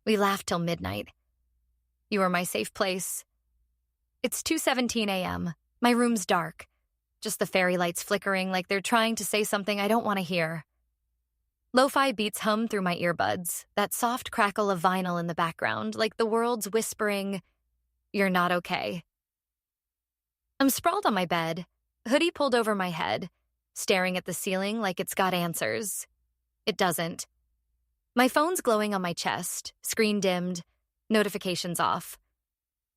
We laughed till midnight. You were my safe place. It's 2:17 a.m. My room's dark. Just the fairy lights flickering like they're trying to say something I don't want to hear. Lo-fi beats hum through my earbuds, that soft crackle of vinyl in the background, like the world's whispering, "You're not okay." I'm sprawled on my bed, hoodie pulled over my head, staring at the ceiling like it's got answers. It doesn't. My phone's glowing on my chest, screen dimmed, notifications off.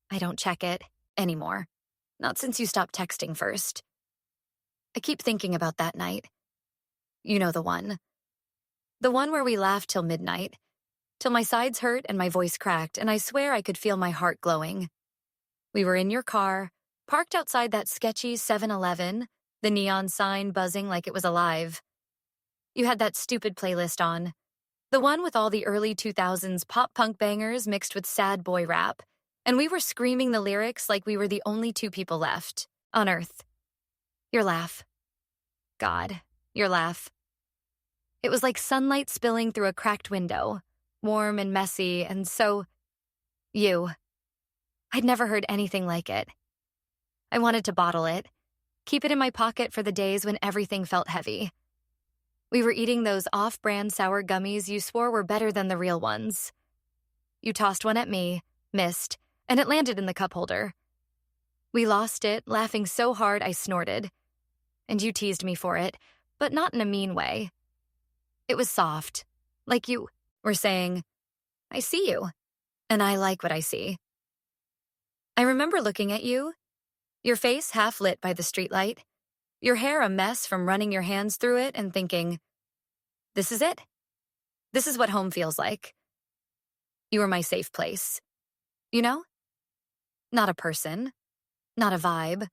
I don't check it anymore. Not since you stopped texting first. I keep thinking about that night. You know the one. The one where we laughed till midnight, till my sides hurt and my voice cracked, and I swear I could feel my heart glowing. We were in your car, parked outside that sketchy 7-Eleven, the neon sign buzzing like it was alive. You had that stupid playlist on, the one with all the early 2000s pop-punk bangers mixed with sad boy rap, and we were screaming the lyrics like we were the only two people left on Earth. Your laugh. God, your laugh. It was like sunlight spilling through a cracked window, warm and messy, and so... you. I'd never heard anything like it. I wanted to bottle it, keep it in my pocket for the days when everything felt heavy. We were eating those off-brand sour gummies you swore were better than the real ones. You tossed one at me, missed, and it landed in the cup holder. We lost it, laughing so hard I snorted. And you teased me for it, but not in a mean way. It was soft, like you were saying, "I see you, and I like what I see." I remember looking at you, your face half lit by the streetlight, your hair a mess from running your hands through it, and thinking, this is it. This is what home feels like. You were my safe place. You know? Not a person, not a vibe,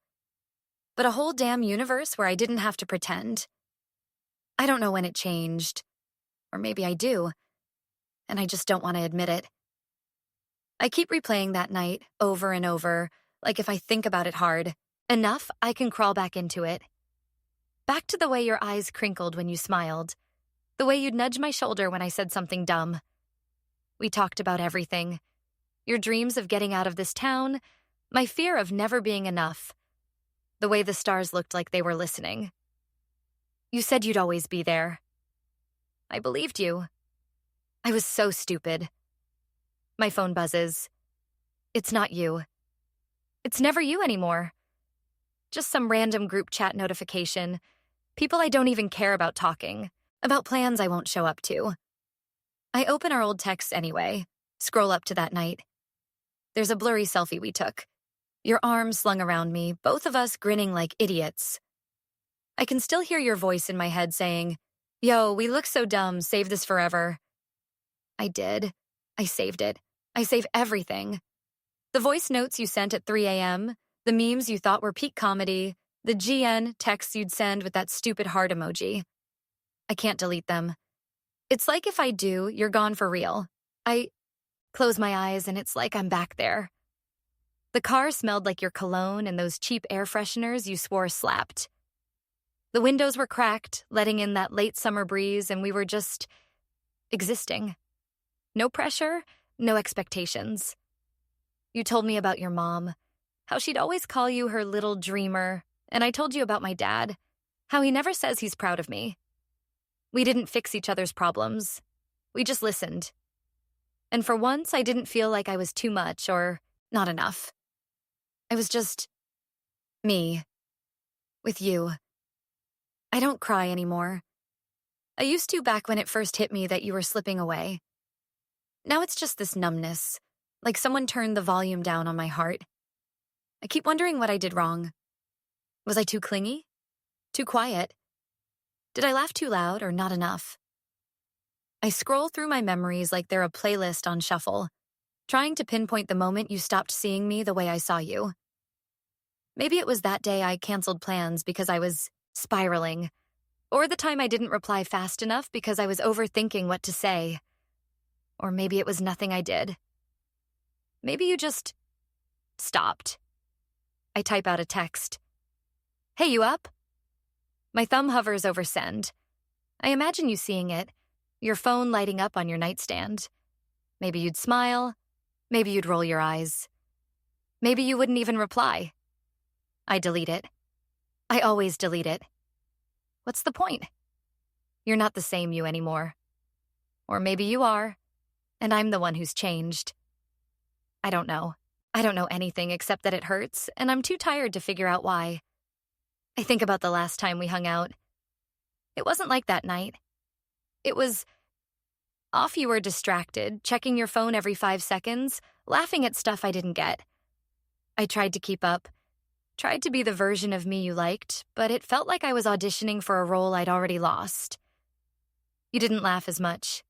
but a whole damn universe where I didn't have to pretend. I don't know when it changed, or maybe I do, and I just don't want to admit it. I keep replaying that night over and over, like if I think about it hard, enough I can crawl back into it. Back to the way your eyes crinkled when you smiled, the way you'd nudge my shoulder when I said something dumb. We talked about everything. Your dreams of getting out of this town, my fear of never being enough, the way the stars looked like they were listening. You said you'd always be there. I believed you. I was so stupid. My phone buzzes. It's not you. It's never you anymore. Just some random group chat notification. People I don't even care about talking. About plans I won't show up to. I open our old texts anyway. Scroll up to that night. There's a blurry selfie we took. Your arms slung around me, both of us grinning like idiots. I can still hear your voice in my head saying, "Yo, we look so dumb, save this forever." I did. I saved it. I save everything. The voice notes you sent at 3 a.m., the memes you thought were peak comedy, the GN texts you'd send with that stupid heart emoji. I can't delete them. It's like if I do, you're gone for real. I close my eyes and it's like I'm back there. The car smelled like your cologne and those cheap air fresheners you swore slapped. The windows were cracked, letting in that late summer breeze, and we were just existing. No pressure, no expectations. You told me about your mom, how she'd always call you her little dreamer, and I told you about my dad, how he never says he's proud of me. We didn't fix each other's problems. We just listened. And for once, I didn't feel like I was too much or not enough. I was just me, with you. I don't cry anymore. I used to back when it first hit me that you were slipping away. Now it's just this numbness, like someone turned the volume down on my heart. I keep wondering what I did wrong. Was I too clingy? Too quiet? Did I laugh too loud or not enough? I scroll through my memories like they're a playlist on shuffle, trying to pinpoint the moment you stopped seeing me the way I saw you. Maybe it was that day I canceled plans because I was spiraling, or the time I didn't reply fast enough because I was overthinking what to say. Or maybe it was nothing I did. Maybe you just stopped. I type out a text. "Hey, you up?" My thumb hovers over send. I imagine you seeing it, your phone lighting up on your nightstand. Maybe you'd smile. Maybe you'd roll your eyes. Maybe you wouldn't even reply. I delete it. I always delete it. What's the point? You're not the same you anymore. Or maybe you are, and I'm the one who's changed. I don't know. I don't know anything except that it hurts, and I'm too tired to figure out why. I think about the last time we hung out. It wasn't like that night. It was off. You were distracted, checking your phone every 5 seconds, laughing at stuff I didn't get. I tried to keep up, tried to be the version of me you liked, but it felt like I was auditioning for a role I'd already lost. You didn't laugh as much.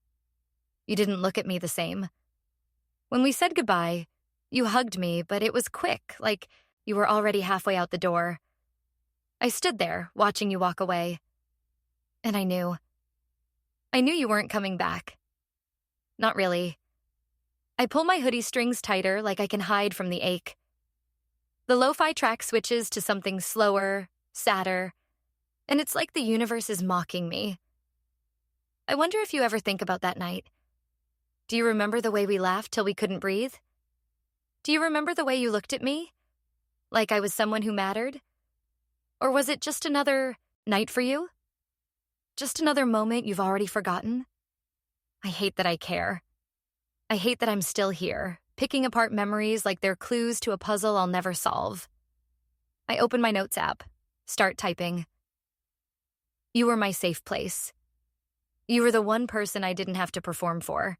You didn't look at me the same. When we said goodbye, you hugged me, but it was quick, like you were already halfway out the door. I stood there, watching you walk away. And I knew. I knew you weren't coming back. Not really. I pull my hoodie strings tighter, like I can hide from the ache. The lo-fi track switches to something slower, sadder, and it's like the universe is mocking me. I wonder if you ever think about that night. Do you remember the way we laughed till we couldn't breathe? Do you remember the way you looked at me? Like I was someone who mattered? Or was it just another night for you? Just another moment you've already forgotten? I hate that I care. I hate that I'm still here, picking apart memories like they're clues to a puzzle I'll never solve. I open my notes app, start typing. You were my safe place. You were the one person I didn't have to perform for.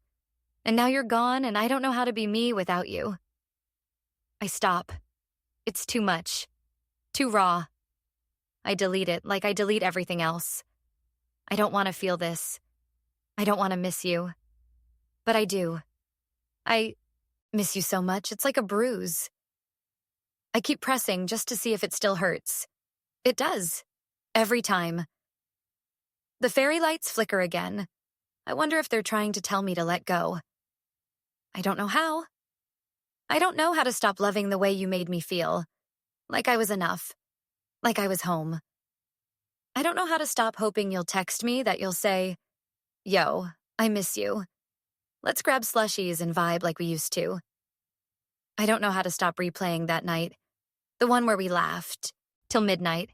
And now you're gone, and I don't know how to be me without you. I stop. It's too much. Too raw. I delete it like I delete everything else. I don't want to feel this. I don't want to miss you. But I do. I miss you so much, it's like a bruise. I keep pressing just to see if it still hurts. It does. Every time. The fairy lights flicker again. I wonder if they're trying to tell me to let go. I don't know how. I don't know how to stop loving the way you made me feel. Like I was enough. Like I was home. I don't know how to stop hoping you'll text me, that you'll say, "Yo, I miss you. Let's grab slushies and vibe like we used to." I don't know how to stop replaying that night. The one where we laughed. Till midnight.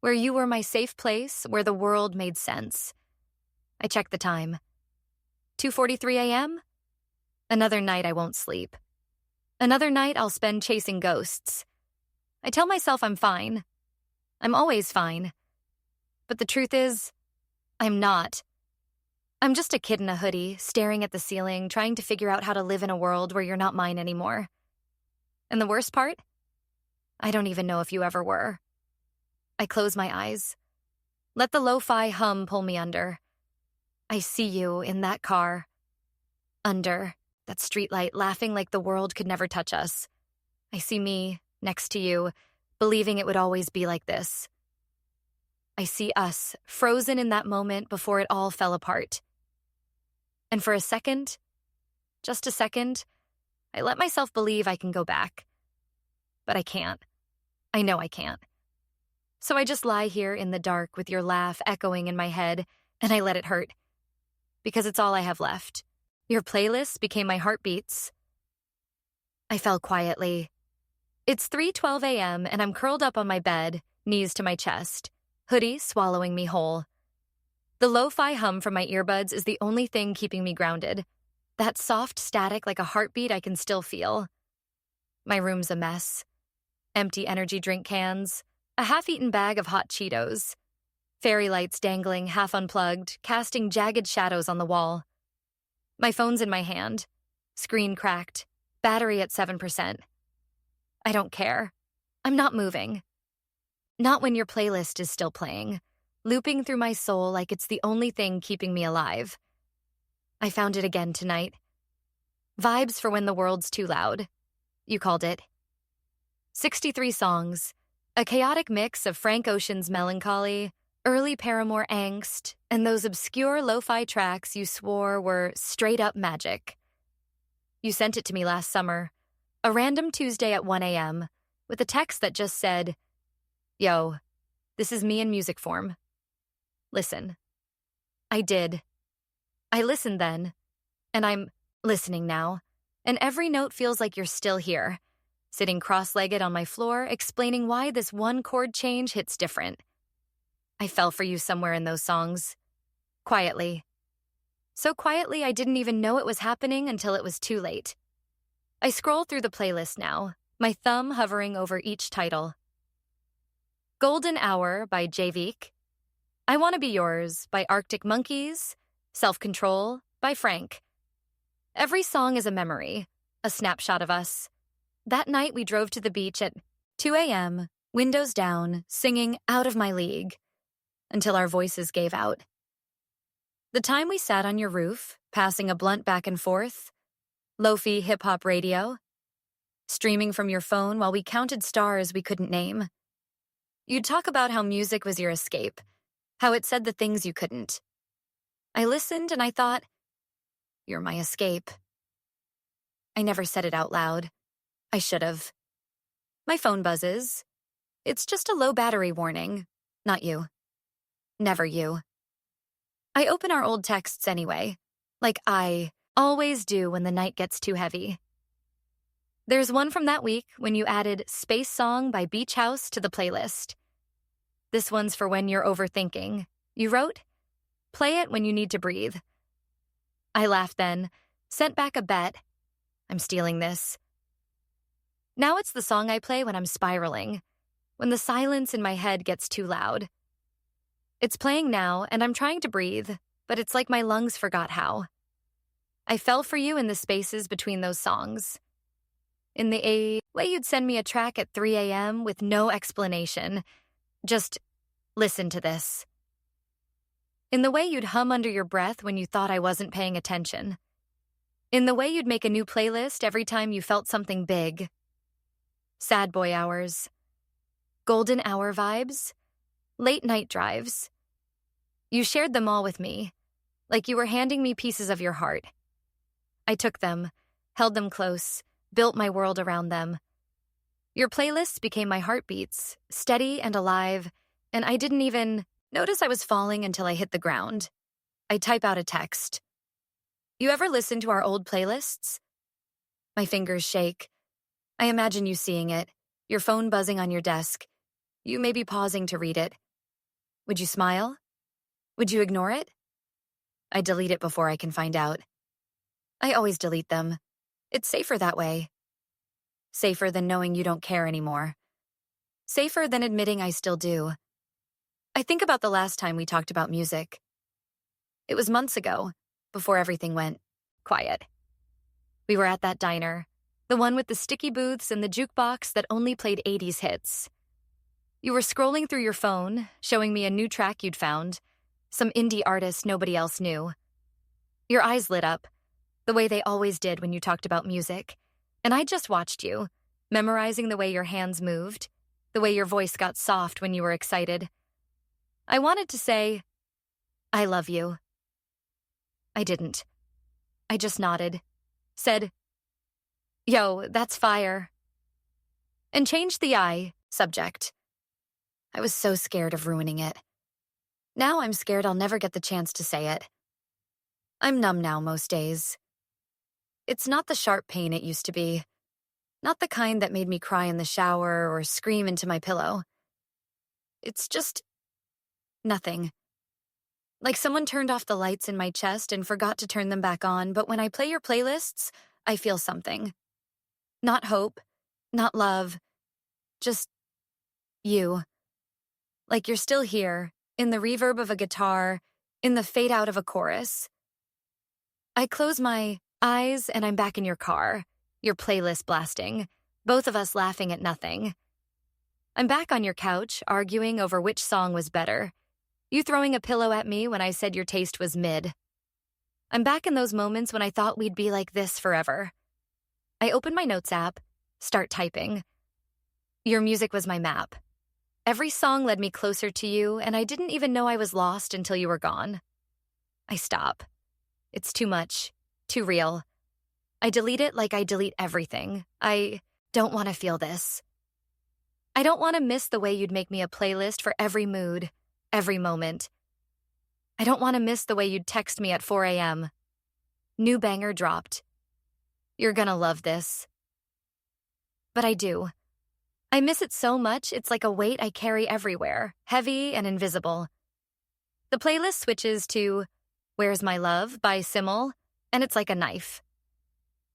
Where you were my safe place, where the world made sense. I check the time. 2:43 a.m.? Another night I won't sleep. Another night I'll spend chasing ghosts. I tell myself I'm fine. I'm always fine. But the truth is, I'm not. I'm just a kid in a hoodie, staring at the ceiling, trying to figure out how to live in a world where you're not mine anymore. And the worst part? I don't even know if you ever were. I close my eyes. Let the lo-fi hum pull me under. I see you in that car. Under that streetlight, laughing like the world could never touch us. I see me, next to you, believing it would always be like this. I see us, frozen in that moment before it all fell apart. And for a second, just a second, I let myself believe I can go back. But I can't. I know I can't. So I just lie here in the dark with your laugh echoing in my head, and I let it hurt. Because it's all I have left. Your playlist became my heartbeats. I fell quietly. It's 3:12 a.m., and I'm curled up on my bed, knees to my chest, hoodie swallowing me whole. The lo-fi hum from my earbuds is the only thing keeping me grounded. That soft static like a heartbeat I can still feel. My room's a mess. Empty energy drink cans, a half-eaten bag of hot Cheetos, fairy lights dangling half unplugged, casting jagged shadows on the wall. My phone's in my hand, screen cracked, battery at 7%. I don't care. I'm not moving. Not when your playlist is still playing, looping through my soul like it's the only thing keeping me alive. I found it again tonight. Vibes for when the world's too loud. You called it. 63 songs, a chaotic mix of Frank Ocean's melancholy, early Paramore angst, and those obscure lo-fi tracks you swore were straight-up magic. You sent it to me last summer, a random Tuesday at 1 a.m., with a text that just said, "Yo, this is me in music form. Listen." I did. I listened then, and I'm listening now, and every note feels like you're still here, sitting cross-legged on my floor, explaining why this one chord change hits different. I fell for you somewhere in those songs. Quietly. So quietly I didn't even know it was happening until it was too late. I scroll through the playlist now, my thumb hovering over each title. Golden Hour by Javik, I Wanna Be Yours by Arctic Monkeys, Self-Control by Frank. Every song is a memory, a snapshot of us. That night we drove to the beach at 2 a.m., windows down, singing Out of My League, until our voices gave out. The time we sat on your roof, passing a blunt back and forth, lo-fi hip-hop radio, streaming from your phone while we counted stars we couldn't name. You'd talk about how music was your escape, how it said the things you couldn't. I listened and I thought, you're my escape. I never said it out loud. I should have. My phone buzzes. It's just a low battery warning. Not you. Never you. I open our old texts anyway, like I always do when the night gets too heavy. There's one from that week when you added Space Song by Beach House to the playlist. This one's for when you're overthinking. You wrote, play it when you need to breathe. I laughed then, sent back a bet. I'm stealing this. Now it's the song I play when I'm spiraling, when the silence in my head gets too loud. It's playing now, and I'm trying to breathe, but it's like my lungs forgot how. I fell for you in the spaces between those songs. In the way you'd send me a track at 3 a.m. with no explanation. Just listen to this. In the way you'd hum under your breath when you thought I wasn't paying attention. In the way you'd make a new playlist every time you felt something big. Sad boy hours. Golden hour vibes. Late night drives. You shared them all with me, like you were handing me pieces of your heart. I took them, held them close, built my world around them. Your playlists became my heartbeats, steady and alive, and I didn't even notice I was falling until I hit the ground. I type out a text. You ever listen to our old playlists? My fingers shake. I imagine you seeing it, your phone buzzing on your desk. You may be pausing to read it. Would you smile? Would you ignore it? I delete it before I can find out. I always delete them. It's safer that way. Safer than knowing you don't care anymore. Safer than admitting I still do. I think about the last time we talked about music. It was months ago, before everything went quiet. We were at that diner, the one with the sticky booths and the jukebox that only played 80s hits. You were scrolling through your phone, showing me a new track you'd found, some indie artist nobody else knew. Your eyes lit up, the way they always did when you talked about music, and I just watched you, memorizing the way your hands moved, the way your voice got soft when you were excited. I wanted to say, I love you. I didn't. I just nodded, said, yo, that's fire, and changed the I subject. I was so scared of ruining it. Now I'm scared I'll never get the chance to say it. I'm numb now most days. It's not the sharp pain it used to be. Not the kind that made me cry in the shower or scream into my pillow. It's just nothing. Like someone turned off the lights in my chest and forgot to turn them back on, but when I play your playlists, I feel something. Not hope, not love, just you. Like you're still here, in the reverb of a guitar, in the fade out of a chorus. I close my eyes and I'm back in your car, your playlist blasting, both of us laughing at nothing. I'm back on your couch, arguing over which song was better. You throwing a pillow at me when I said your taste was mid. I'm back in those moments when I thought we'd be like this forever. I open my notes app, start typing. Your music was my map. Every song led me closer to you, and I didn't even know I was lost until you were gone. I stop. It's too much, too real. I delete it like I delete everything. I don't want to feel this. I don't want to miss the way you'd make me a playlist for every mood, every moment. I don't want to miss the way you'd text me at 4 a.m. New banger dropped. You're gonna love this. But I do. I miss it so much, it's like a weight I carry everywhere, heavy and invisible. The playlist switches to Where's My Love by Simmel, and it's like a knife.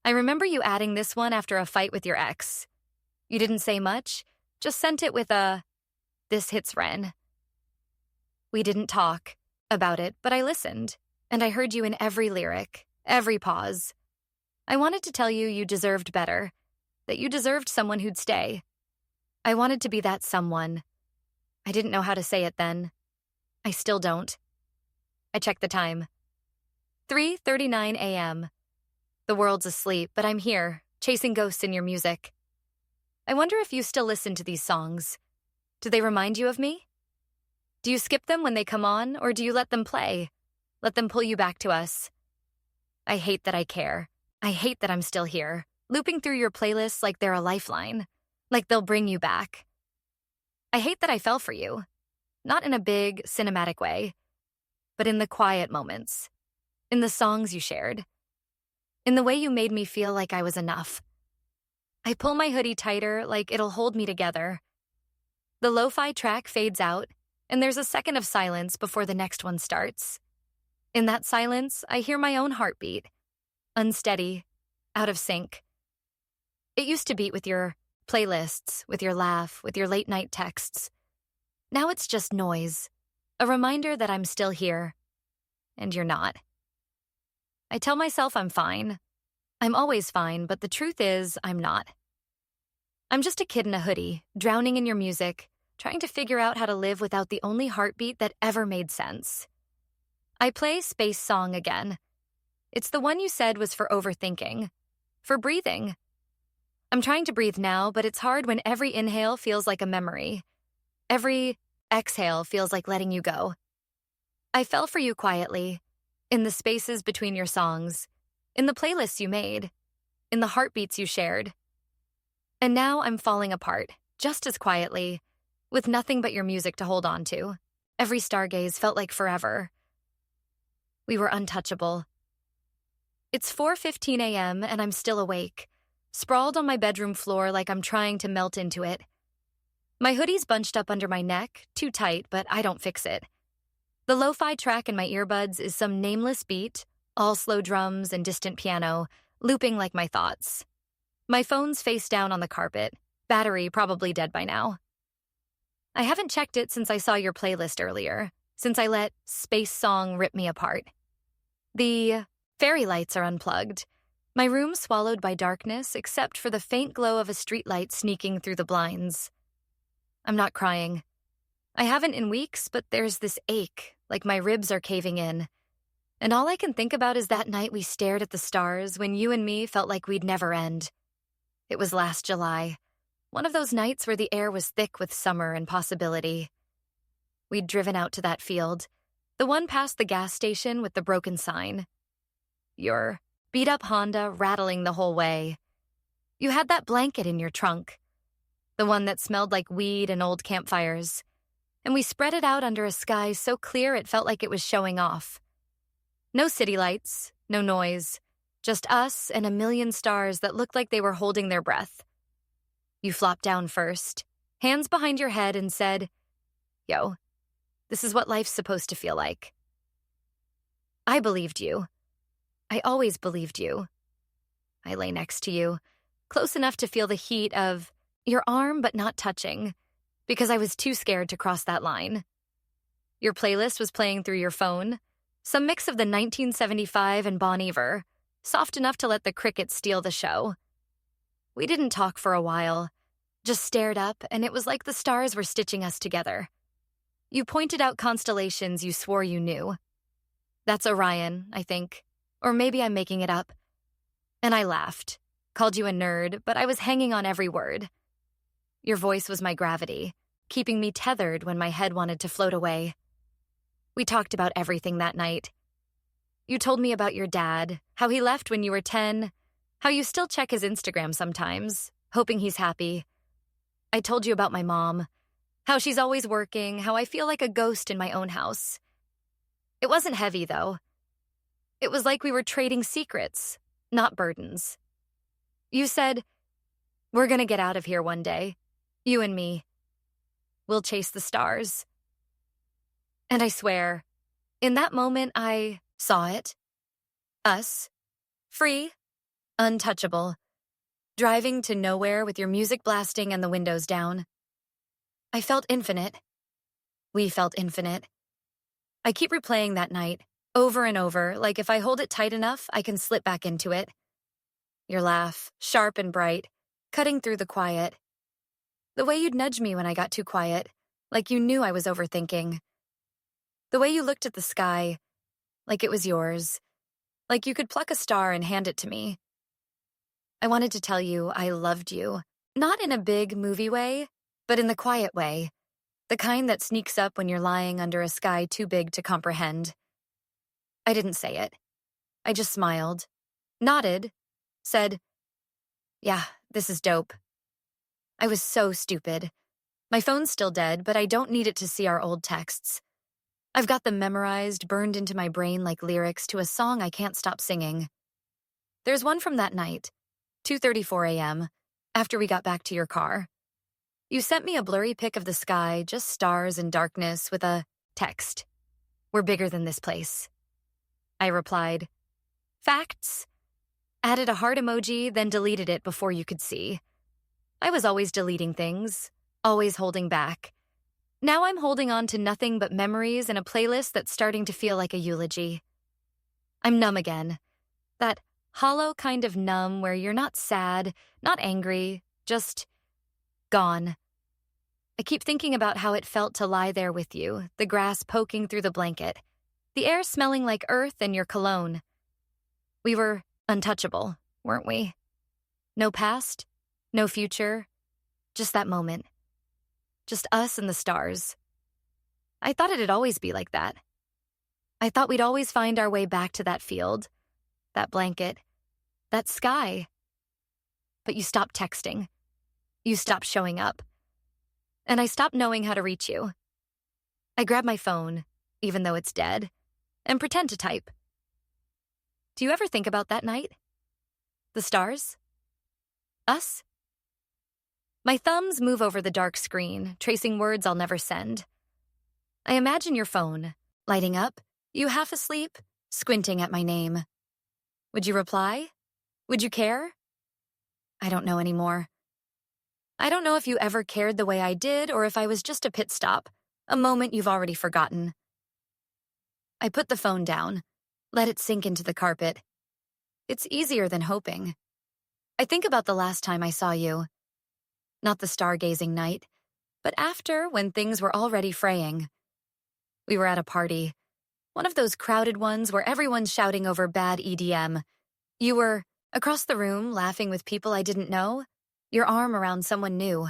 I remember you adding this one after a fight with your ex. You didn't say much, just sent it with a, "This hits Ren." We didn't talk about it, but I listened, and I heard you in every lyric, every pause. I wanted to tell you you deserved better, that you deserved someone who'd stay. I wanted to be that someone. I didn't know how to say it then. I still don't. I checked the time. 3:39 a.m. The world's asleep, but I'm here, chasing ghosts in your music. I wonder if you still listen to these songs. Do they remind you of me? Do you skip them when they come on, or do you let them play? Let them pull you back to us? I hate that I care. I hate that I'm still here, looping through your playlists like they're a lifeline, like they'll bring you back. I hate that I fell for you, not in a big, cinematic way, but in the quiet moments, in the songs you shared, in the way you made me feel like I was enough. I pull my hoodie tighter like it'll hold me together. The lo-fi track fades out, and there's a second of silence before the next one starts. In that silence, I hear my own heartbeat, unsteady, out of sync. It used to beat with your playlists, with your laugh, with your late-night texts. Now it's just noise, a reminder that I'm still here, and you're not. I tell myself I'm fine. I'm always fine, but the truth is, I'm not. I'm just a kid in a hoodie, drowning in your music, trying to figure out how to live without the only heartbeat that ever made sense. I play Space Song again. It's the one you said was for overthinking, for breathing. I'm trying to breathe now, but it's hard when every inhale feels like a memory. Every exhale feels like letting you go. I fell for you quietly, in the spaces between your songs, in the playlists you made, in the heartbeats you shared. And now I'm falling apart, just as quietly, with nothing but your music to hold on to. Every stargaze felt like forever. We were untouchable. It's 4:15 a.m. and I'm still awake, sprawled on my bedroom floor like I'm trying to melt into it. My hoodie's bunched up under my neck, too tight, but I don't fix it. The lo-fi track in my earbuds is some nameless beat, all slow drums and distant piano, looping like my thoughts. My phone's face down on the carpet, battery probably dead by now. I haven't checked it since I saw your playlist earlier, since I let Space Song rip me apart. The fairy lights are unplugged. My room swallowed by darkness except for the faint glow of a streetlight sneaking through the blinds. I'm not crying. I haven't in weeks, but there's this ache, like my ribs are caving in. And all I can think about is that night we stared at the stars when you and me felt like we'd never end. It was last July, one of those nights where the air was thick with summer and possibility. We'd driven out to that field, the one past the gas station with the broken sign. Your beat-up Honda rattling the whole way. You had that blanket in your trunk, the one that smelled like weed and old campfires, and we spread it out under a sky so clear it felt like it was showing off. No city lights, no noise, just us and a million stars that looked like they were holding their breath. You flopped down first, hands behind your head, and said, "Yo, this is what life's supposed to feel like." I believed you. I always believed you. I lay next to you, close enough to feel the heat of your arm but not touching, because I was too scared to cross that line. Your playlist was playing through your phone, some mix of the 1975 and Bon Iver, soft enough to let the crickets steal the show. We didn't talk for a while, just stared up, and it was like the stars were stitching us together. You pointed out constellations you swore you knew. That's Orion, I think. Or maybe I'm making it up. And I laughed, called you a nerd, but I was hanging on every word. Your voice was my gravity, keeping me tethered when my head wanted to float away. We talked about everything that night. You told me about your dad, how he left when you were 10, how you still check his Instagram sometimes, hoping he's happy. I told you about my mom, how she's always working, how I feel like a ghost in my own house. It wasn't heavy, though. It was like we were trading secrets, not burdens. You said, "We're gonna get out of here one day. You and me. We'll chase the stars." And I swear, in that moment, I saw it. Us. Free. Untouchable. Driving to nowhere with your music blasting and the windows down. I felt infinite. We felt infinite. I keep replaying that night, over and over, like if I hold it tight enough, I can slip back into it. Your laugh, sharp and bright, cutting through the quiet. The way you'd nudge me when I got too quiet, like you knew I was overthinking. The way you looked at the sky, like it was yours, like you could pluck a star and hand it to me. I wanted to tell you I loved you, not in a big movie way, but in the quiet way, the kind that sneaks up when you're lying under a sky too big to comprehend. I didn't say it. I just smiled, nodded, said, "Yeah, this is dope." I was so stupid. My phone's still dead, but I don't need it to see our old texts. I've got them memorized, burned into my brain like lyrics to a song I can't stop singing. There's one from that night, 2:34 a.m., after we got back to your car. You sent me a blurry pic of the sky, just stars and darkness, with a text. "We're bigger than this place." I replied, "Facts?" Added a heart emoji, then deleted it before you could see. I was always deleting things, always holding back. Now I'm holding on to nothing but memories and a playlist that's starting to feel like a eulogy. I'm numb again. That hollow kind of numb where you're not sad, not angry, just gone. I keep thinking about how it felt to lie there with you, the grass poking through the blanket, the air smelling like earth and your cologne. We were untouchable, weren't we? No past, no future, just that moment. Just us and the stars. I thought it'd always be like that. I thought we'd always find our way back to that field, that blanket, that sky. But you stopped texting. You stopped showing up. And I stopped knowing how to reach you. I grab my phone, even though it's dead, and pretend to type. Do you ever think about that night? The stars? Us? My thumbs move over the dark screen, tracing words I'll never send. I imagine your phone, lighting up, you half asleep, squinting at my name. Would you reply? Would you care? I don't know anymore. I don't know if you ever cared the way I did or if I was just a pit stop, a moment you've already forgotten. I put the phone down, let it sink into the carpet. It's easier than hoping. I think about the last time I saw you. Not the stargazing night, but after, when things were already fraying. We were at a party, one of those crowded ones where everyone's shouting over bad EDM. You were across the room, laughing with people I didn't know, your arm around someone new.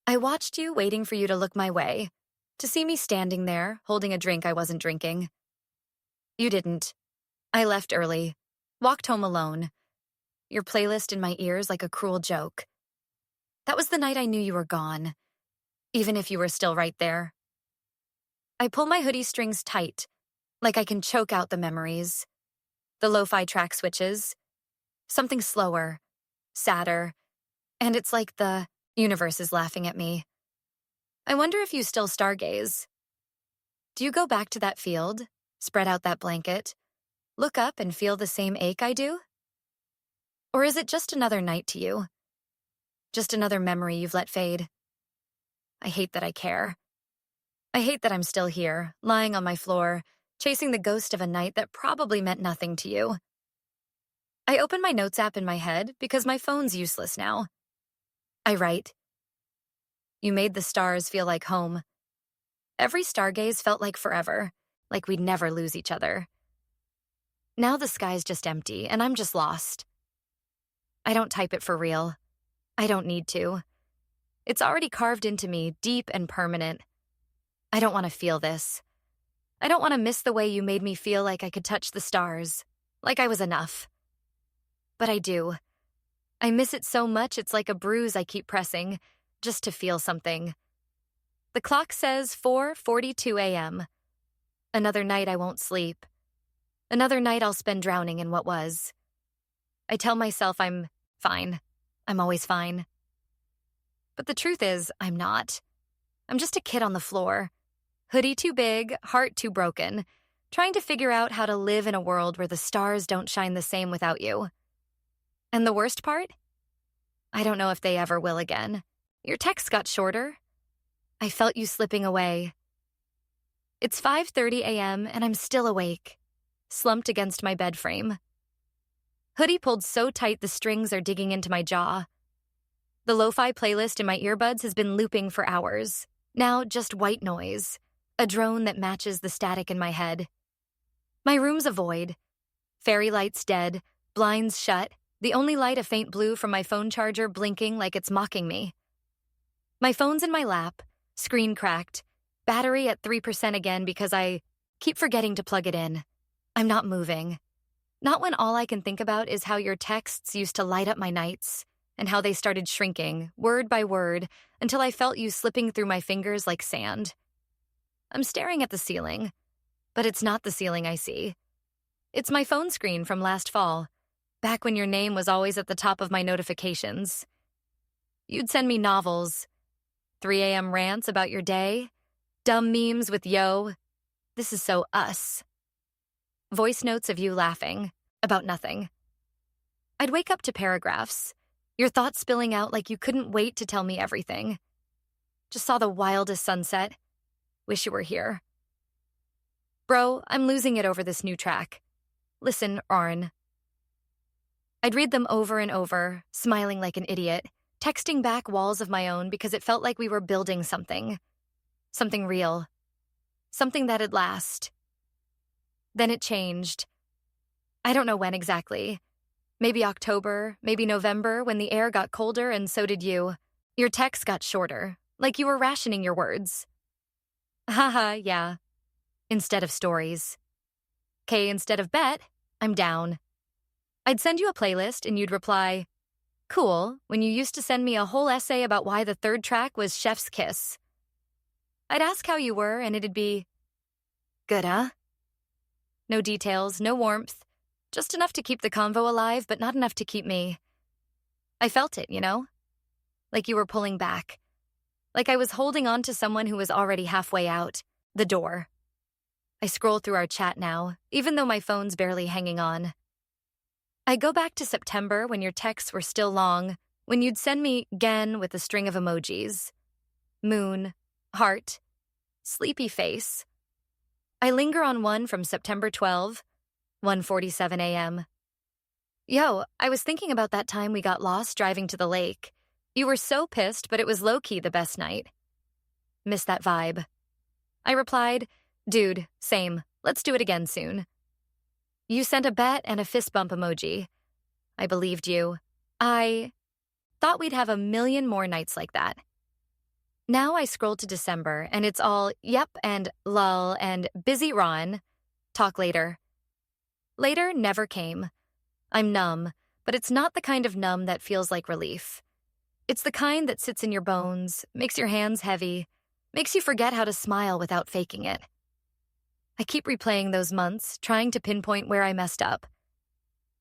I watched you, waiting for you to look my way, to see me standing there, holding a drink I wasn't drinking. You didn't. I left early, walked home alone, your playlist in my ears like a cruel joke. That was the night I knew you were gone, even if you were still right there. I pull my hoodie strings tight, like I can choke out the memories. The lo-fi track switches. Something slower, sadder, and it's like the universe is laughing at me. I wonder if you still stargaze. Do you go back to that field, spread out that blanket, look up and feel the same ache I do? Or is it just another night to you? Just another memory you've let fade? I hate that I care. I hate that I'm still here, lying on my floor, chasing the ghost of a night that probably meant nothing to you. I open my notes app in my head because my phone's useless now. I write, "You made the stars feel like home." Every stargaze felt like forever, like we'd never lose each other. Now the sky's just empty, and I'm just lost. I don't type it for real. I don't need to. It's already carved into me, deep and permanent. I don't want to feel this. I don't want to miss the way you made me feel like I could touch the stars, like I was enough. But I do. I miss it so much it's like a bruise I keep pressing, just to feel something. The clock says 4:42 a.m. Another night I won't sleep. Another night I'll spend drowning in what was. I tell myself I'm Fine. I'm always fine. But the truth is, I'm not. I'm just a kid on the floor. Hoodie too big, heart too broken, trying to figure out how to live in a world where the stars don't shine the same without you. And the worst part? I don't know if they ever will again. Your text got shorter. I felt you slipping away. It's 5:30 a.m. and I'm still awake, slumped against my bed frame. Hoodie pulled so tight the strings are digging into my jaw. The lo-fi playlist in my earbuds has been looping for hours. Now just white noise, a drone that matches the static in my head. My room's a void. Fairy lights dead, blinds shut, the only light a faint blue from my phone charger blinking like it's mocking me. My phone's in my lap, screen cracked, battery at 3% again because I keep forgetting to plug it in. I'm not moving. Not when all I can think about is how your texts used to light up my nights and how they started shrinking, word by word, until I felt you slipping through my fingers like sand. I'm staring at the ceiling, but it's not the ceiling I see. It's my phone screen from last fall, back when your name was always at the top of my notifications. You'd send me novels, 3 a.m. rants about your day, dumb memes with yo. This is so us. Voice notes of you laughing about nothing. I'd wake up to paragraphs, your thoughts spilling out like you couldn't wait to tell me everything. Just saw the wildest sunset. Wish you were here. Bro, I'm losing it over this new track. Listen, Arn. I'd read them over and over, smiling like an idiot, texting back walls of my own because it felt like we were building something. Something real. Something that'd last. Then it changed. I don't know when exactly. Maybe October, maybe November, when the air got colder and so did you. Your texts got shorter, like you were rationing your words. Haha, yeah. Instead of stories. Okay, instead of bet, I'm down. I'd send you a playlist and you'd reply, cool, when you used to send me a whole essay about why the third track was Chef's Kiss. I'd ask how you were and it'd be, good, huh? No details, no warmth, just enough to keep the convo alive, but not enough to keep me. I felt it, you know? Like you were pulling back. Like I was holding on to someone who was already halfway out, the door. I scroll through our chat now, even though my phone's barely hanging on. I go back to September when your texts were still long, when you'd send me "gen" with a string of emojis. Moon, heart, sleepy face. I linger on one from September 12, 1:47 a.m. Yo, I was thinking about that time we got lost driving to the lake. You were so pissed, but it was low-key the best night. Miss that vibe. I replied, dude, same. Let's do it again soon. You sent a bet and a fist bump emoji. I believed you. I thought we'd have a million more nights like that. Now I scroll to December, and it's all yep and lol and busy Ron. Talk later. Later never came. I'm numb, but it's not the kind of numb that feels like relief. It's the kind that sits in your bones, makes your hands heavy, makes you forget how to smile without faking it. I keep replaying those months, trying to pinpoint where I messed up.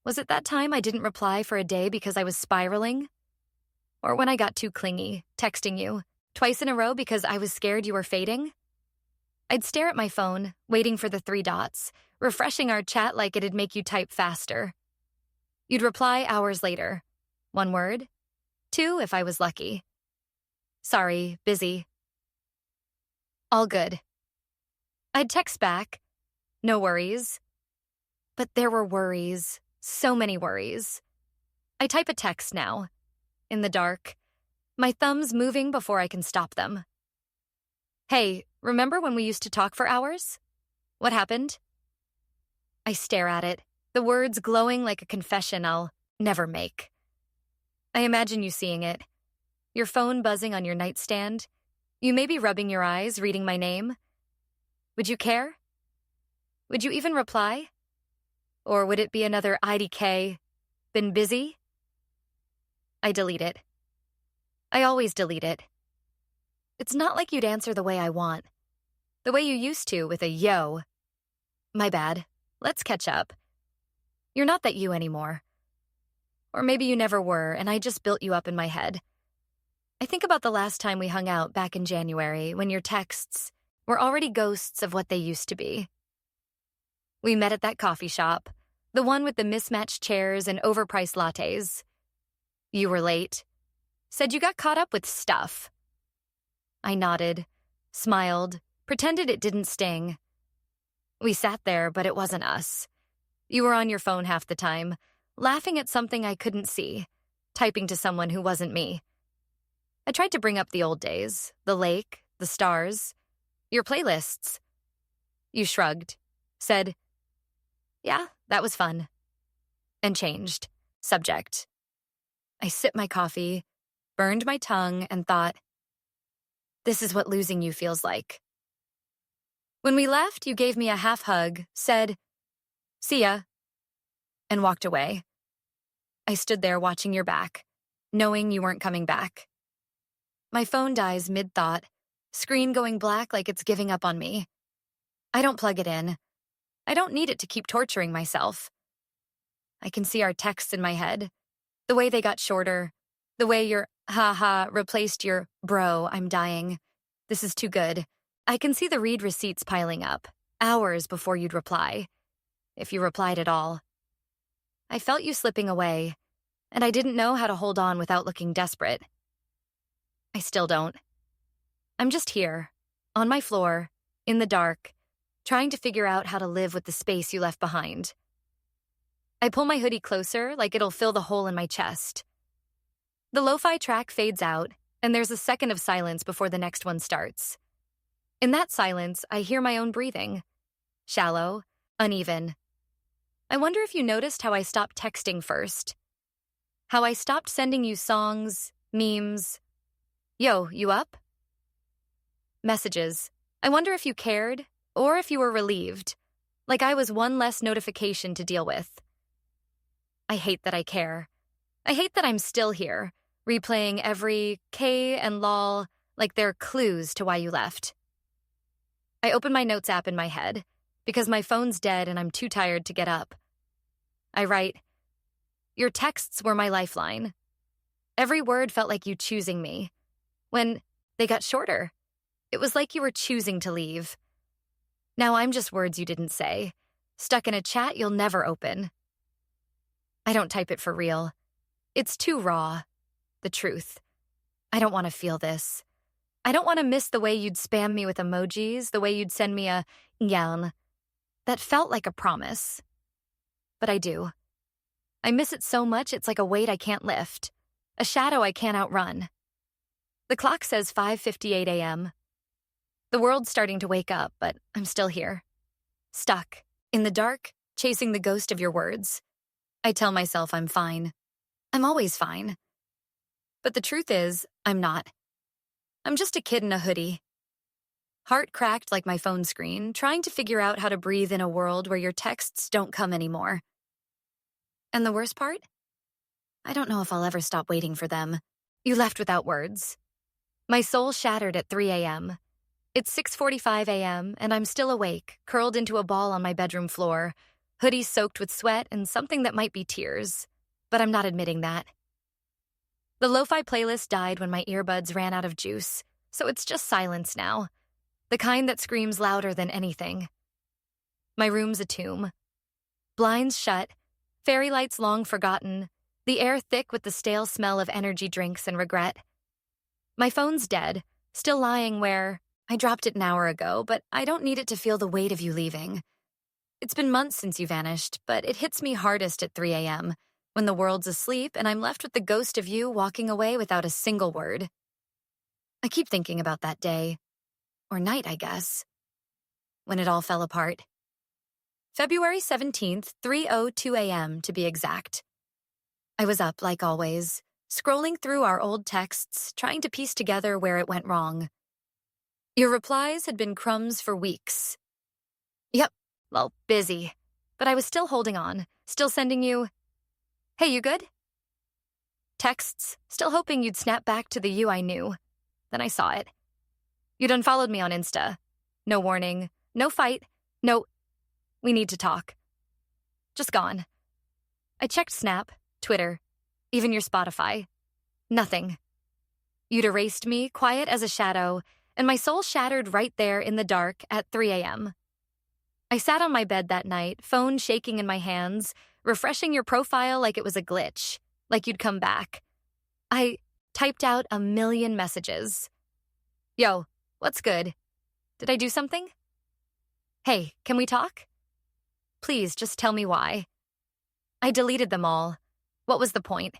Was it that time I didn't reply for a day because I was spiraling? Or when I got too clingy, texting you, twice in a row because I was scared you were fading? I'd stare at my phone, waiting for the 3 dots, refreshing our chat like it'd make you type faster. You'd reply hours later. 1 word. 2 if I was lucky. Sorry, busy. All good. I'd text back. No worries. But there were worries. So many worries. I type a text now. In the dark. My thumbs moving before I can stop them. Hey, remember when we used to talk for hours? What happened? I stare at it, the words glowing like a confession I'll never make. I imagine you seeing it. Your phone buzzing on your nightstand. You may be rubbing your eyes, reading my name. Would you care? Would you even reply? Or would it be another IDK? Been busy? I delete it. I always delete it. It's not like you'd answer the way I want. The way you used to with a yo. My bad. Let's catch up. You're not that you anymore. Or maybe you never were, and I just built you up in my head. I think about the last time we hung out back in January when your texts were already ghosts of what they used to be. We met at that coffee shop, the one with the mismatched chairs and overpriced lattes. You were late. Said you got caught up with stuff. I nodded, smiled, pretended it didn't sting. We sat there, but it wasn't us. You were on your phone half the time, laughing at something I couldn't see, typing to someone who wasn't me. I tried to bring up the old days, the lake, the stars, your playlists. You shrugged, said, "Yeah, that was fun," and changed subject. I sipped my coffee, burned my tongue, and thought, this is what losing you feels like. When we left, you gave me a half hug, said, "See ya," and walked away. I stood there watching your back, knowing you weren't coming back. My phone dies mid-thought, screen going black like it's giving up on me. I don't plug it in. I don't need it to keep torturing myself. I can see our texts in my head, the way they got shorter, the way your ha-ha replaced your bro, I'm dying. This is too good. I can see the read receipts piling up, hours before you'd reply, if you replied at all. I felt you slipping away, and I didn't know how to hold on without looking desperate. I still don't. I'm just here, on my floor, in the dark, trying to figure out how to live with the space you left behind. I pull my hoodie closer like it'll fill the hole in my chest. The lo-fi track fades out, and there's a second of silence before the next one starts. In that silence, I hear my own breathing. Shallow, uneven. I wonder if you noticed how I stopped texting first. How I stopped sending you songs, memes. Yo, you up? Messages. I wonder if you cared, or if you were relieved, like I was one less notification to deal with. I hate that I care. I hate that I'm still here, replaying every K and lol like they're clues to why you left. I open my notes app in my head, because my phone's dead and I'm too tired to get up. I write, your texts were my lifeline. Every word felt like you choosing me. When they got shorter, it was like you were choosing to leave. Now I'm just words you didn't say, stuck in a chat you'll never open. I don't type it for real. It's too raw. The truth. I don't want to feel this. I don't want to miss the way you'd spam me with emojis, the way you'd send me a yarn. That felt like a promise. But I do. I miss it so much it's like a weight I can't lift, a shadow I can't outrun. The clock says 5:58 a.m. The world's starting to wake up, but I'm still here. Stuck, in the dark, chasing the ghost of your words. I tell myself I'm fine. I'm always fine. But the truth is, I'm not. I'm just a kid in a hoodie. Heart cracked like my phone screen, trying to figure out how to breathe in a world where your texts don't come anymore. And the worst part? I don't know if I'll ever stop waiting for them. You left without words. My soul shattered at 3 a.m. It's 6:45 a.m., and I'm still awake, curled into a ball on my bedroom floor, hoodie soaked with sweat and something that might be tears. But I'm not admitting that. The lo-fi playlist died when my earbuds ran out of juice, so it's just silence now. The kind that screams louder than anything. My room's a tomb. Blinds shut, fairy lights long forgotten, the air thick with the stale smell of energy drinks and regret. My phone's dead, still lying where I dropped it an hour ago, but I don't need it to feel the weight of you leaving. It's been months since you vanished, but it hits me hardest at 3 a.m., when the world's asleep and I'm left with the ghost of you walking away without a single word. I keep thinking about that day, or night, I guess, when it all fell apart. February 17th, 3:02 a.m. to be exact. I was up, like always, scrolling through our old texts, trying to piece together where it went wrong. Your replies had been crumbs for weeks. Yep, well, busy. But I was still holding on, still sending you, "Hey, you good?" Texts, still hoping you'd snap back to the you I knew. Then I saw it. You'd unfollowed me on Insta. No warning, no fight, no, "We need to talk." Just gone. I checked Snap, Twitter, even your Spotify. Nothing. You'd erased me, quiet as a shadow, and my soul shattered right there in the dark at 3 a.m. I sat on my bed that night, phone shaking in my hands, refreshing your profile like it was a glitch, like you'd come back. I typed out a million messages. Yo, what's good? Did I do something? Hey, can we talk? Please, just tell me why. I deleted them all. What was the point?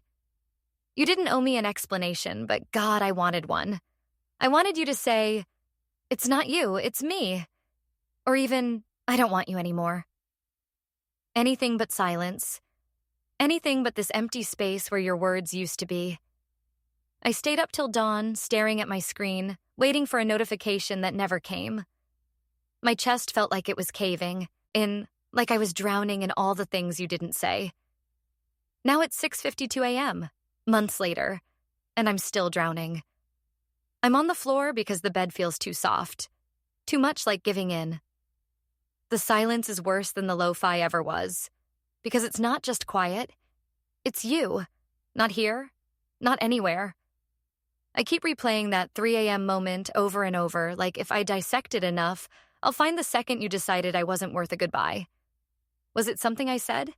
You didn't owe me an explanation, but God, I wanted one. I wanted you to say, it's not you, it's me. Or even, I don't want you anymore. Anything but silence. Anything but this empty space where your words used to be. I stayed up till dawn, staring at my screen, waiting for a notification that never came. My chest felt like it was caving in, like I was drowning in all the things you didn't say. Now it's 6:52 a.m., months later, and I'm still drowning. I'm on the floor because the bed feels too soft, too much like giving in. The silence is worse than the lo-fi ever was, because it's not just quiet, it's you, not here, not anywhere. I keep replaying that 3 a.m. moment over and over, like if I dissect it enough, I'll find the second you decided I wasn't worth a goodbye. Was it something I said?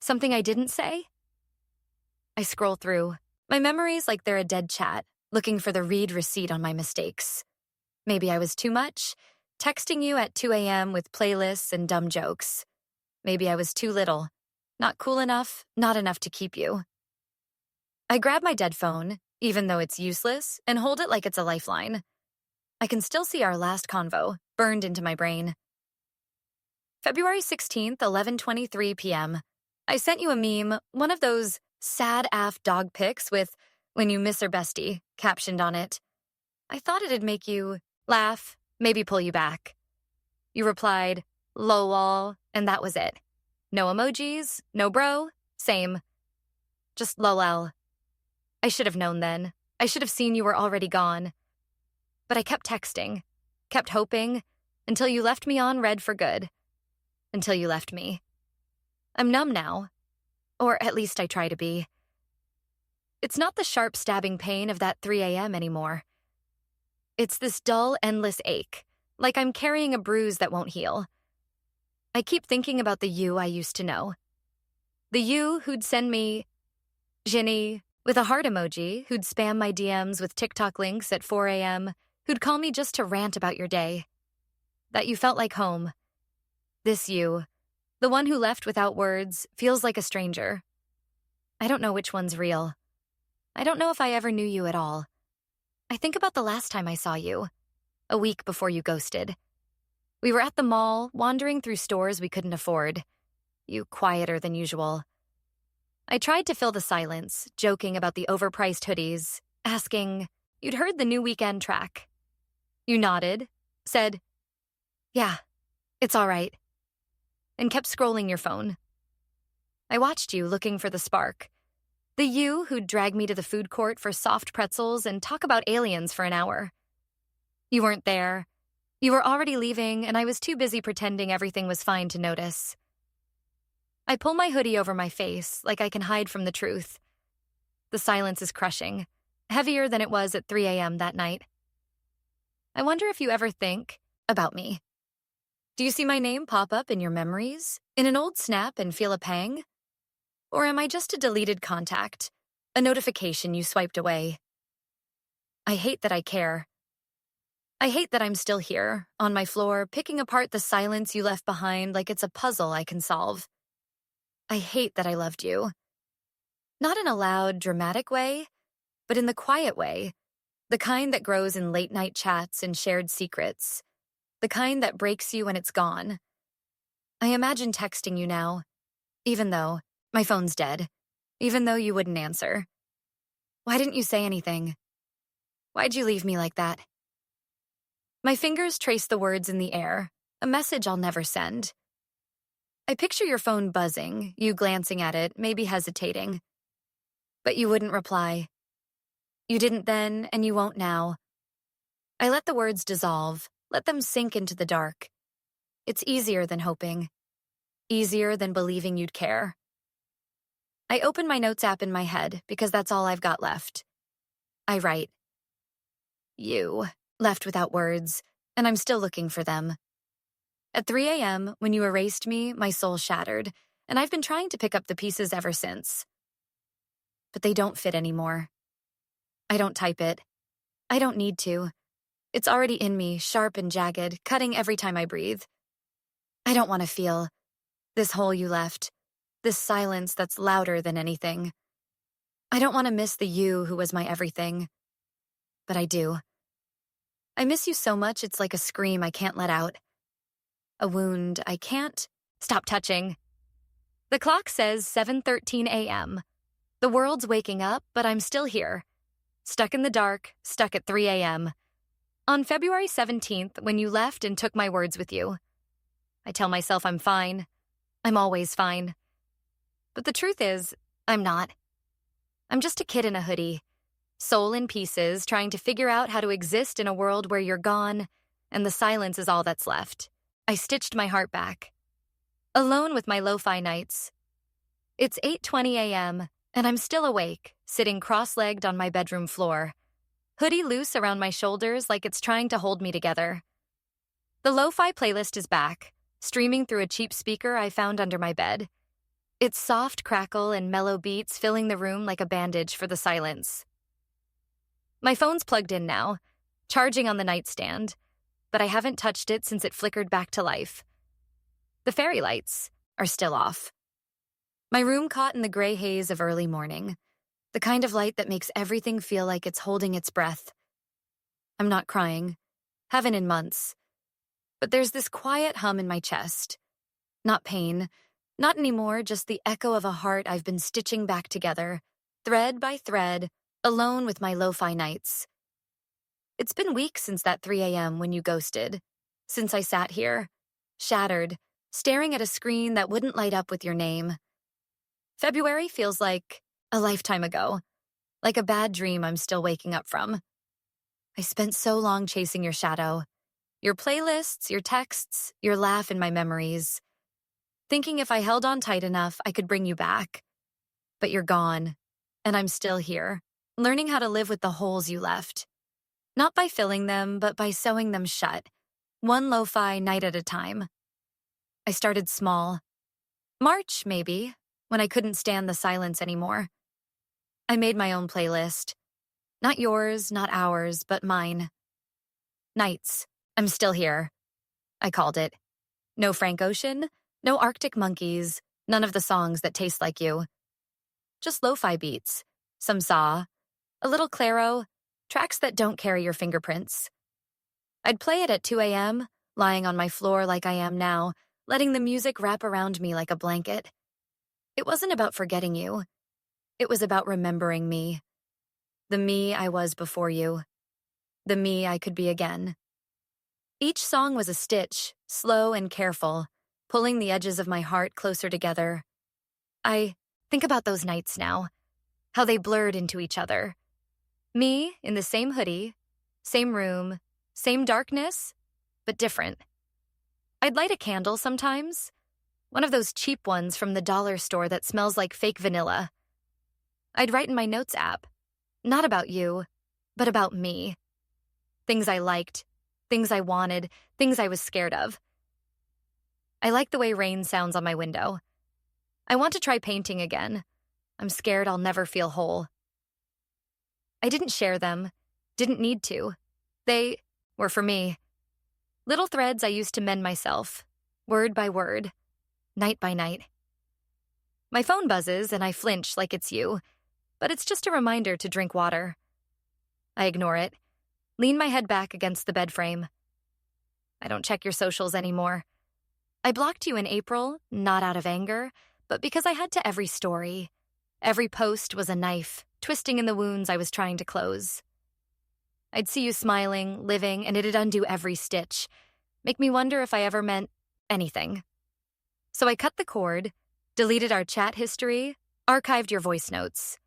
Something I didn't say? I scroll through, my memories like they're a dead chat, looking for the read receipt on my mistakes. Maybe I was too much, texting you at 2 a.m. with playlists and dumb jokes. Maybe I was too little, not cool enough, not enough to keep you. I grab my dead phone, even though it's useless, and hold it like it's a lifeline. I can still see our last convo, burned into my brain. February 16th, 11:23 p.m. I sent you a meme, one of those sad AF dog pics with "when you miss her bestie" captioned on it. I thought it'd make you laugh, maybe pull you back. You replied, "lol," and that was it. No emojis, no bro, same. Just lol. I should have known then. I should have seen you were already gone. But I kept texting, kept hoping, until you left me on red for good. Until you left me. I'm numb now. Or at least I try to be. It's not the sharp stabbing pain of that 3 a.m. anymore. It's this dull, endless ache, like I'm carrying a bruise that won't heal. I keep thinking about the you I used to know. The you who'd send me Ginny with a heart emoji, who'd spam my DMs with TikTok links at 4 a.m., who'd call me just to rant about your day. That you felt like home. This you, the one who left without words, feels like a stranger. I don't know which one's real. I don't know if I ever knew you at all. I think about the last time I saw you, a week before you ghosted. We were at the mall, wandering through stores we couldn't afford. You quieter than usual. I tried to fill the silence, joking about the overpriced hoodies, asking, "You'd heard the new Weekend track." You nodded, said, "Yeah, it's all right," and kept scrolling your phone. I watched you looking for the spark. The you who'd drag me to the food court for soft pretzels and talk about aliens for an hour. You weren't there. You were already leaving, and I was too busy pretending everything was fine to notice. I pull my hoodie over my face, like I can hide from the truth. The silence is crushing, heavier than it was at 3 a.m. that night. I wonder if you ever think about me. Do you see my name pop up in your memories, in an old snap, and feel a pang? Or am I just a deleted contact, a notification you swiped away? I hate that I care. I hate that I'm still here, on my floor, picking apart the silence you left behind like it's a puzzle I can solve. I hate that I loved you. Not in a loud, dramatic way, but in the quiet way, the kind that grows in late-night chats and shared secrets, the kind that breaks you when it's gone. I imagine texting you now, even though my phone's dead, even though you wouldn't answer. Why didn't you say anything? Why'd you leave me like that? My fingers trace the words in the air, a message I'll never send. I picture your phone buzzing, you glancing at it, maybe hesitating. But you wouldn't reply. You didn't then, and you won't now. I let the words dissolve, let them sink into the dark. It's easier than hoping. Easier than believing you'd care. I open my notes app in my head because that's all I've got left. I write, you, left without words, and I'm still looking for them. At 3 a.m., when you erased me, my soul shattered, and I've been trying to pick up the pieces ever since. But they don't fit anymore. I don't type it. I don't need to. It's already in me, sharp and jagged, cutting every time I breathe. I don't want to feel this hole you left, this silence that's louder than anything. I don't want to miss the you who was my everything. But I do. I miss you so much it's like a scream I can't let out. A wound I can't stop touching. The clock says 7:13 a.m. The world's waking up, but I'm still here. Stuck in the dark, stuck at 3 a.m. On February 17th, when you left and took my words with you. I tell myself I'm fine. I'm always fine. But the truth is, I'm not. I'm just a kid in a hoodie, soul in pieces, trying to figure out how to exist in a world where you're gone, and the silence is all that's left. I stitched my heart back. Alone with my lo-fi nights. It's 8:20 a.m., and I'm still awake, sitting cross-legged on my bedroom floor. Hoodie loose around my shoulders like it's trying to hold me together. The lo-fi playlist is back, streaming through a cheap speaker I found under my bed. Its soft crackle and mellow beats filling the room like a bandage for the silence. My phone's plugged in now, charging on the nightstand, but I haven't touched it since it flickered back to life. The fairy lights are still off. My room caught in the gray haze of early morning, the kind of light that makes everything feel like it's holding its breath. I'm not crying, haven't in months, but there's this quiet hum in my chest. Not pain, not anymore, just the echo of a heart I've been stitching back together, thread by thread, alone with my lo-fi nights. It's been weeks since that 3 a.m. when you ghosted, since I sat here, shattered, staring at a screen that wouldn't light up with your name. February feels like a lifetime ago, like a bad dream I'm still waking up from. I spent so long chasing your shadow, your playlists, your texts, your laugh in my memories, thinking if I held on tight enough, I could bring you back. But you're gone, and I'm still here, learning how to live with the holes you left. Not by filling them, but by sewing them shut, one lo-fi night at a time. I started small. March, maybe, when I couldn't stand the silence anymore. I made my own playlist. Not yours, not ours, but mine. Nights. I'm still here. I called it. No Frank Ocean, no Arctic Monkeys, none of the songs that taste like you. Just lo-fi beats, some Saw, a little Claro, tracks that don't carry your fingerprints. I'd play it at 2 a.m., lying on my floor like I am now, letting the music wrap around me like a blanket. It wasn't about forgetting you. It was about remembering me. The me I was before you. The me I could be again. Each song was a stitch, slow and careful, pulling the edges of my heart closer together. I think about those nights now, how they blurred into each other. Me in the same hoodie, same room, same darkness, but different. I'd light a candle sometimes, one of those cheap ones from the dollar store that smells like fake vanilla. I'd write in my notes app, not about you, but about me. Things I liked, things I wanted, things I was scared of. I like the way rain sounds on my window. I want to try painting again. I'm scared I'll never feel whole. I didn't share them, didn't need to. They were for me. Little threads I used to mend myself, word by word, night by night. My phone buzzes and I flinch like it's you, but it's just a reminder to drink water. I ignore it, lean my head back against the bed frame. I don't check your socials anymore. I blocked you in April, not out of anger, but because I had to every story. Every post was a knife, twisting in the wounds I was trying to close. I'd see you smiling, living, and it'd undo every stitch, make me wonder if I ever meant anything. So I cut the cord, deleted our chat history, archived your voice notes.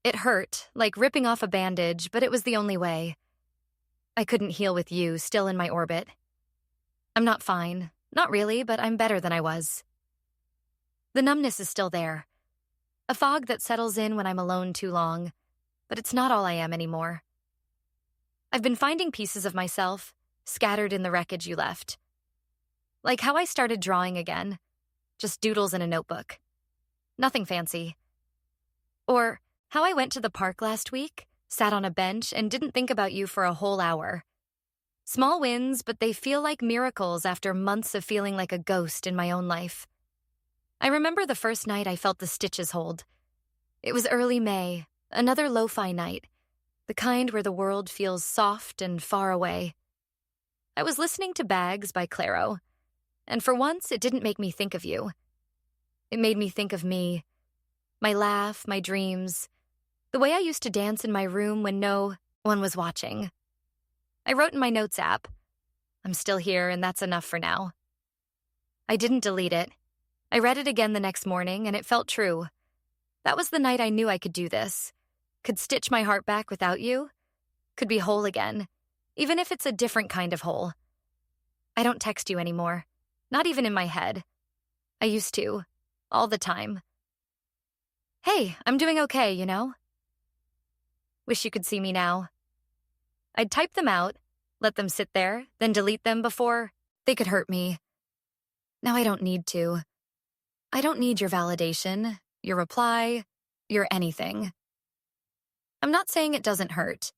It hurt, like ripping off a bandage, but it was the only way. I couldn't heal with you still in my orbit. I'm not fine, not really, but I'm better than I was. The numbness is still there. A fog that settles in when I'm alone too long, but it's not all I am anymore. I've been finding pieces of myself scattered in the wreckage you left. Like how I started drawing again, just doodles in a notebook. Nothing fancy. Or how I went to the park last week, sat on a bench, and didn't think about you for a whole hour. Small wins, but they feel like miracles after months of feeling like a ghost in my own life. I remember the first night I felt the stitches hold. It was early May, another lo-fi night, the kind where the world feels soft and far away. I was listening to Bags by Clairo, and for once it didn't make me think of you. It made me think of me, my laugh, my dreams, the way I used to dance in my room when no one was watching. I wrote in my notes app, I'm still here and that's enough for now. I didn't delete it. I read it again the next morning and it felt true. That was the night I knew I could do this, could stitch my heart back without you, could be whole again, even if it's a different kind of whole. I don't text you anymore, not even in my head. I used to, all the time. Hey, I'm doing okay, you know? Wish you could see me now. I'd type them out, let them sit there, then delete them before they could hurt me. Now I don't need to. I don't need your validation, your reply, your anything. I'm not saying it doesn't hurt.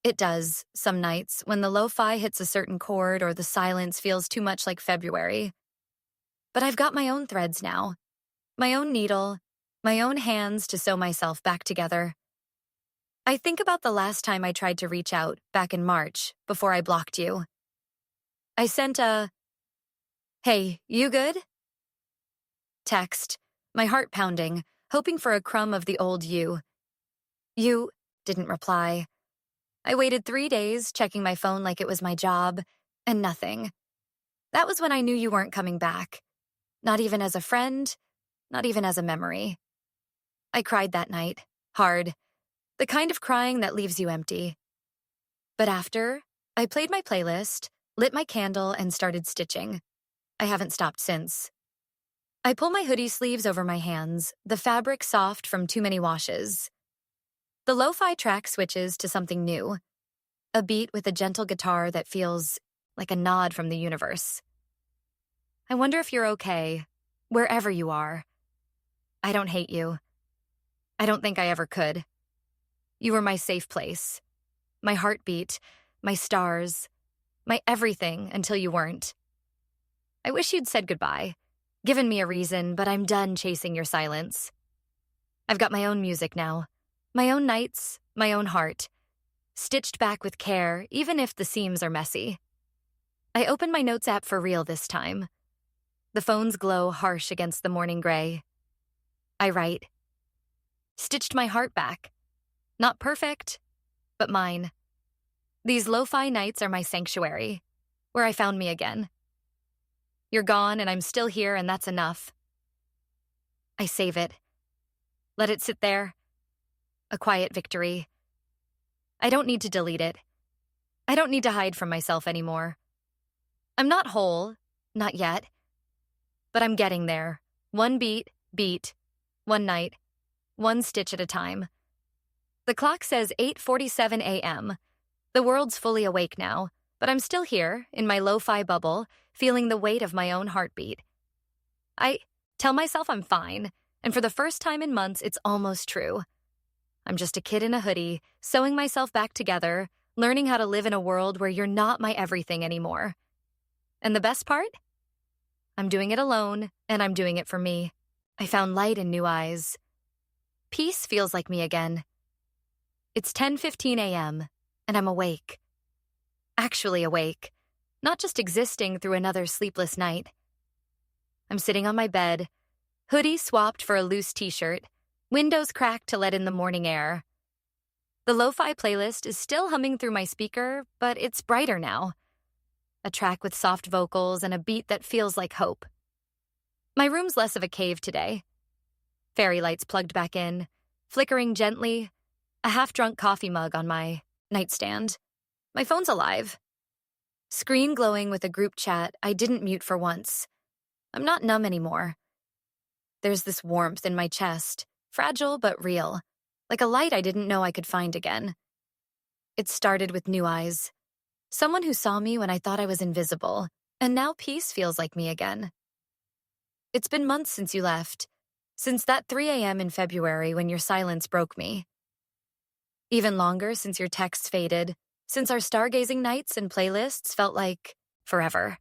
It does, some nights, when the lo-fi hits a certain chord or the silence feels too much like February. But I've got my own threads now, my own needle, my own hands to sew myself back together. I think about the last time I tried to reach out, back in March, before I blocked you. I sent a, "Hey, you good?" text, my heart pounding, hoping for a crumb of the old you. You didn't reply. I waited 3 days, checking my phone like it was my job, and nothing. That was when I knew you weren't coming back. Not even as a friend, not even as a memory. I cried that night, hard. The kind of crying that leaves you empty. But after, I played my playlist, lit my candle, and started stitching. I haven't stopped since. I pull my hoodie sleeves over my hands, the fabric soft from too many washes. The lo-fi track switches to something new, a beat with a gentle guitar that feels like a nod from the universe. I wonder if you're okay, wherever you are. I don't hate you. I don't think I ever could. You were my safe place, my heartbeat, my stars, my everything until you weren't. I wish you'd said goodbye, given me a reason, but I'm done chasing your silence. I've got my own music now, my own nights, my own heart, stitched back with care, even if the seams are messy. I open my notes app for real this time. The phone's glow harsh against the morning gray. I write, stitched my heart back. Not perfect, but mine. These lo-fi nights are my sanctuary, where I found me again. You're gone and I'm still here and that's enough. I save it. Let it sit there. A quiet victory. I don't need to delete it. I don't need to hide from myself anymore. I'm not whole, not yet. But I'm getting there. One beat, one night, one stitch at a time. The clock says 8:47 a.m. The world's fully awake now, but I'm still here, in my lo-fi bubble, feeling the weight of my own heartbeat. I tell myself I'm fine, and for the first time in months, it's almost true. I'm just a kid in a hoodie, sewing myself back together, learning how to live in a world where you're not my everything anymore. And the best part? I'm doing it alone, and I'm doing it for me. I found light in new eyes. Peace feels like me again. It's 10:15 a.m., and I'm awake. Actually awake, not just existing through another sleepless night. I'm sitting on my bed, hoodie swapped for a loose t-shirt, windows cracked to let in the morning air. The lo-fi playlist is still humming through my speaker, but it's brighter now. A track with soft vocals and a beat that feels like hope. My room's less of a cave today. Fairy lights plugged back in, flickering gently, a half-drunk coffee mug on my nightstand. My phone's alive. Screen glowing with a group chat I didn't mute for once. I'm not numb anymore. There's this warmth in my chest, fragile but real, like a light I didn't know I could find again. It started with new eyes. Someone who saw me when I thought I was invisible, and now peace feels like me again. It's been months since you left, since that 3 a.m. in February when your silence broke me. Even longer since your texts faded, since our stargazing nights and playlists felt like forever.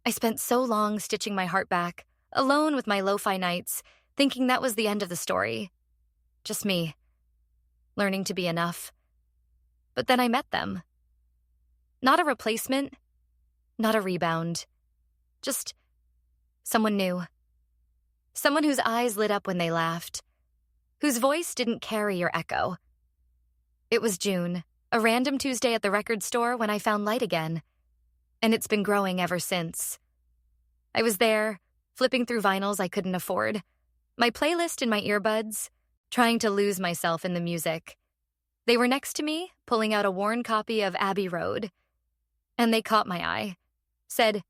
I spent so long stitching my heart back, alone with my lo-fi nights, thinking that was the end of the story. Just me, learning to be enough. But then I met them. Not a replacement, not a rebound. Just someone new. Someone whose eyes lit up when they laughed, whose voice didn't carry your echo. It was June, a random Tuesday at the record store when I found light again, and it's been growing ever since. I was there, flipping through vinyls I couldn't afford, my playlist in my earbuds, trying to lose myself in the music. They were next to me, pulling out a worn copy of Abbey Road, and they caught my eye, said,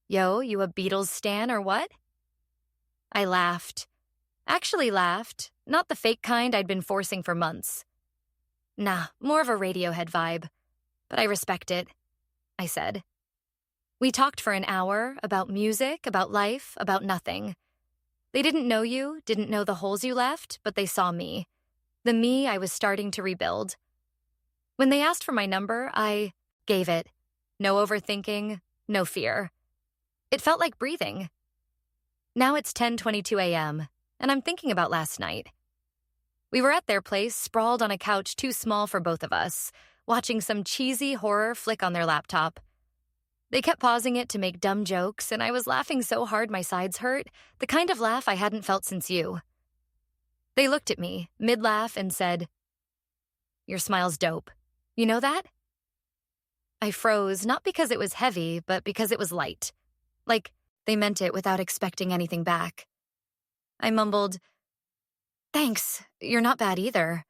"Yo, you a Beatles stan or what?" I laughed. Actually laughed, not the fake kind I'd been forcing for months. Nah, more of a Radiohead vibe, but I respect it, I said. We talked for an hour about music, about life, about nothing. They didn't know you, didn't know the holes you left, but they saw me. The me I was starting to rebuild. When they asked for my number, I gave it. No overthinking, no fear. It felt like breathing. Now it's 10:22 a.m., and I'm thinking about last night. We were at their place, sprawled on a couch too small for both of us, watching some cheesy horror flick on their laptop. They kept pausing it to make dumb jokes, and I was laughing so hard my sides hurt, the kind of laugh I hadn't felt since you. They looked at me, mid-laugh, and said, "Your smile's dope. You know that?" I froze, not because it was heavy, but because it was light. Like, they meant it without expecting anything back. I mumbled, "Thanks, you're not bad either."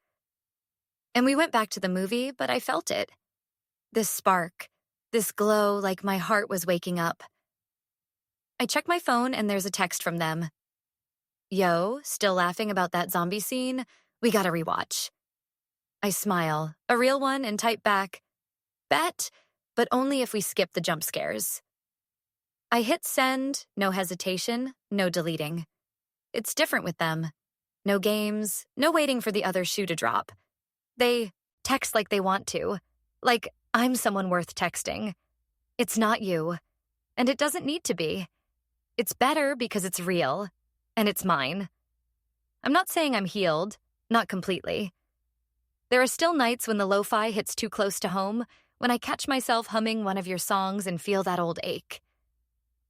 And we went back to the movie, but I felt it. This spark, this glow like my heart was waking up. I check my phone and there's a text from them. "Yo, still laughing about that zombie scene? We gotta rewatch." I smile, a real one, and type back, "Bet, but only if we skip the jump scares." I hit send, no hesitation, no deleting. It's different with them. No games, no waiting for the other shoe to drop. They text like they want to, like I'm someone worth texting. It's not you, and it doesn't need to be. It's better because it's real, and it's mine. I'm not saying I'm healed, not completely. There are still nights when the lo-fi hits too close to home, when I catch myself humming one of your songs and feel that old ache.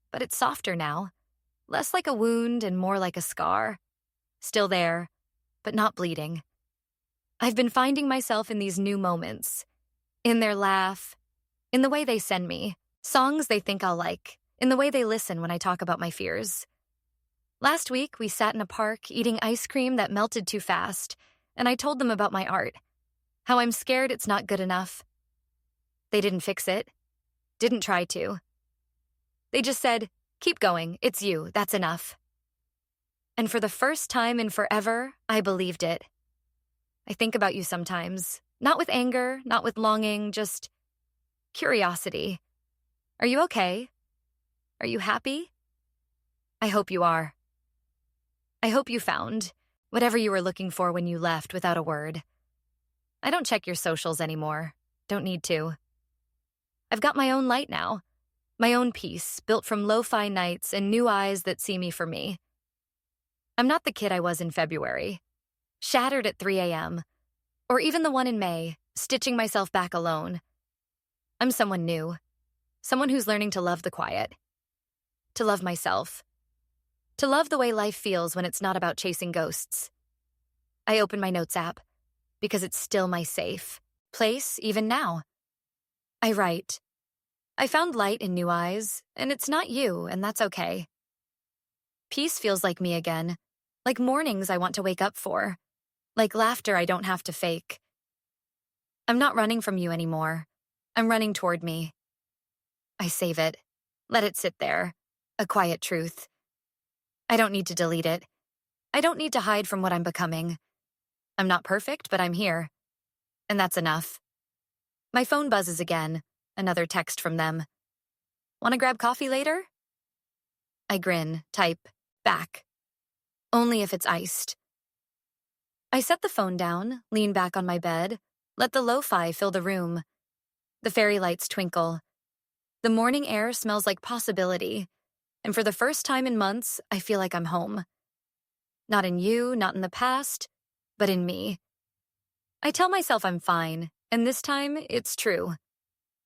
But it's softer now, less like a wound and more like a scar. Still there, but not bleeding. I've been finding myself in these new moments, in their laugh, in the way they send me, songs they think I'll like, in the way they listen when I talk about my fears. Last week, we sat in a park eating ice cream that melted too fast, and I told them about my art, how I'm scared it's not good enough. They didn't fix it, didn't try to. They just said, "Keep going, it's you, that's enough." And for the first time in forever, I believed it. I think about you sometimes, not with anger, not with longing, just curiosity. Are you okay? Are you happy? I hope you are. I hope you found whatever you were looking for when you left without a word. I don't check your socials anymore. Don't need to. I've got my own light now. My own peace, built from lo-fi nights and new eyes that see me for me. I'm not the kid I was in February, shattered at 3 a.m., or even the one in May, stitching myself back alone. I'm someone new, someone who's learning to love the quiet, to love myself, to love the way life feels when it's not about chasing ghosts. I open my notes app because it's still my safe place, even now. I write. I found light in new eyes, and it's not you, and that's okay. Peace feels like me again, like mornings I want to wake up for, like laughter I don't have to fake. I'm not running from you anymore. I'm running toward me. I save it. Let it sit there. A quiet truth. I don't need to delete it. I don't need to hide from what I'm becoming. I'm not perfect, but I'm here. And that's enough. My phone buzzes again. Another text from them. Want to grab coffee later? I grin, type, back. Only if it's iced. I set the phone down, lean back on my bed, let the lo-fi fill the room. The fairy lights twinkle. The morning air smells like possibility, and for the first time in months, I feel like I'm home. Not in you, not in the past, but in me. I tell myself I'm fine, and this time, it's true.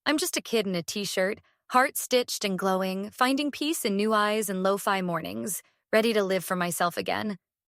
I'm just a kid in a t-shirt, heart-stitched and glowing, finding peace in new eyes and lo-fi mornings, ready to live for myself again.